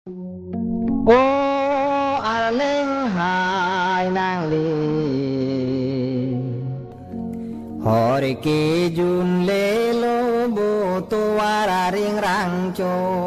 ô lên hai nàng lì hori ki jun le lo bo to ara ring rang cho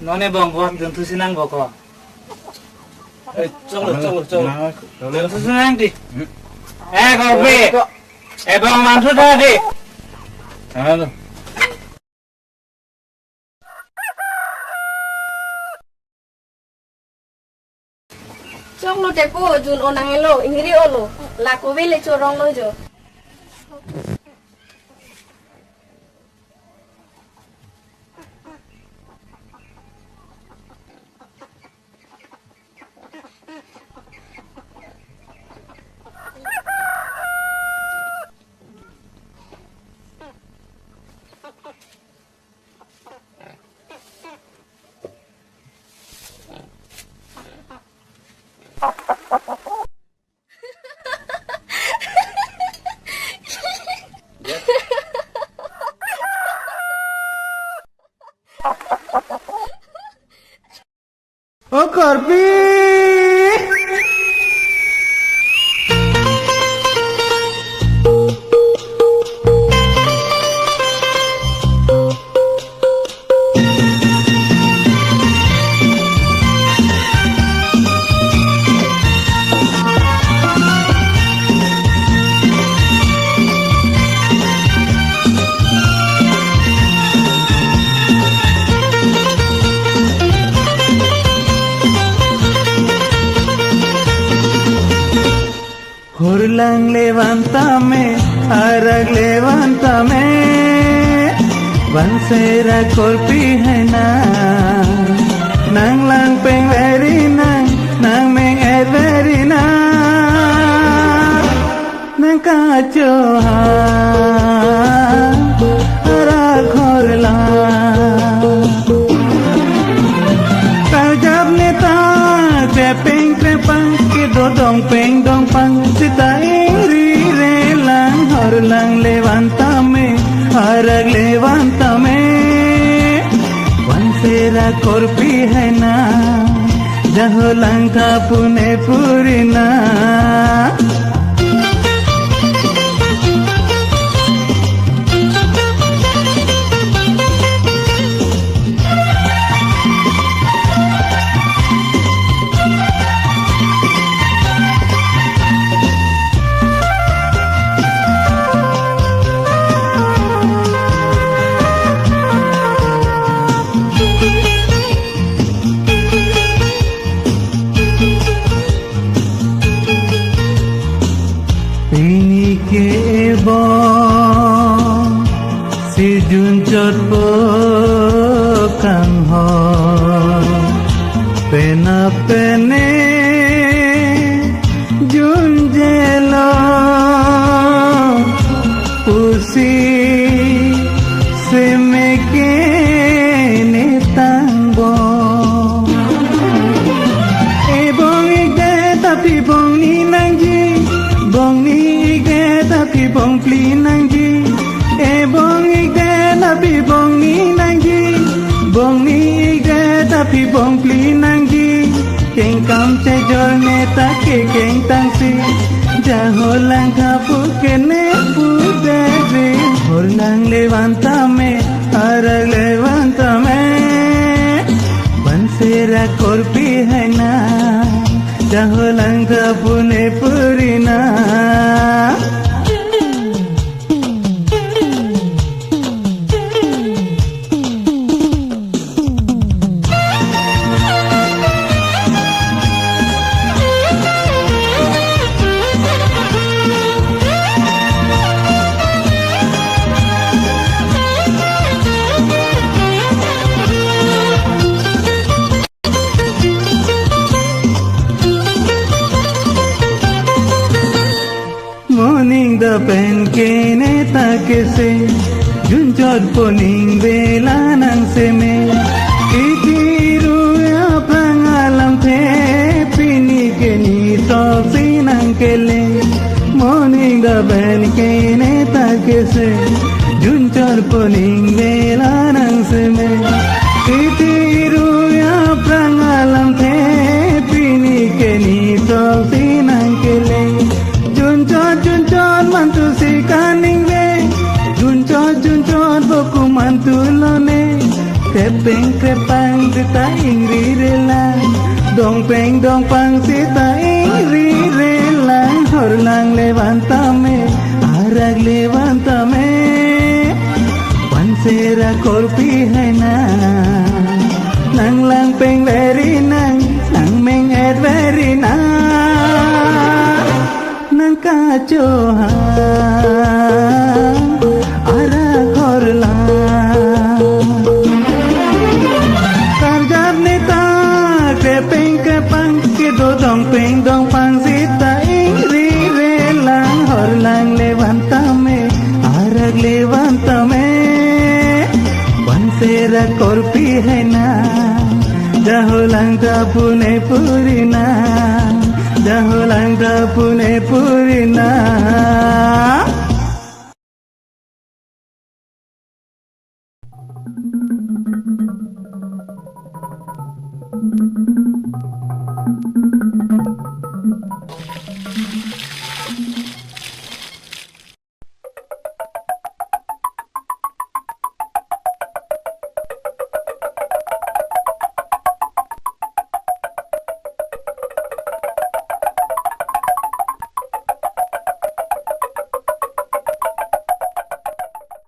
None bang buat dan tu senang boko. Cong. Dan tu senang di. Kopi. Bang mansud tadi. Halo. Cong lo tepo jun onang elo ingri olo. La ko vele chorong lo jo. ô Corby Hurlang levántame, arag levántame, bansera korpi hai na, nang lang peng veri nang meng et veri na, nang kacho ha, arag horlang. Tajab neta, krepeng krepang, kido dong pang, sita ingri relang, horlang levántame, arag levántame, bansera korpi hai na, jaholang thapune purina. Ini kebo si junjot po kang ho pena pene junjelo usi semeke netangbo ebong ide tapi bong ni nangji bong ni ige tapi bong pli nangji bong ige tapi bong ni nangji bong ni ige tapi bong pli nangji keng kam che jor neta ke keng tangsi jaholang thapu kene pudere horlang levántame arag levántame bansera korpi hai na jaholang thapune purina. Morning the pen kene takese junjot poning vela nang seme itiru ya pangalam the pini keni tosi nang kele morning the pen kene takese junjot poning vela nang seme itiru ya pangalam the pini keni tosi nang kele junjot mantu si kaning ve junjot boku mantu lone krepeng krepang sita ingri rela dong pang sita ingri rela horlang levántame arag levántame bansera korpi hai na nang lang peng veri nang meng et veri na nang kacho ha arag horlang karjab neta krepeng krepang kido dong pang sita ingri relang horlang levántame arag levántame bansera korpi hai na jaholang thapune purina jaholang thapune purina.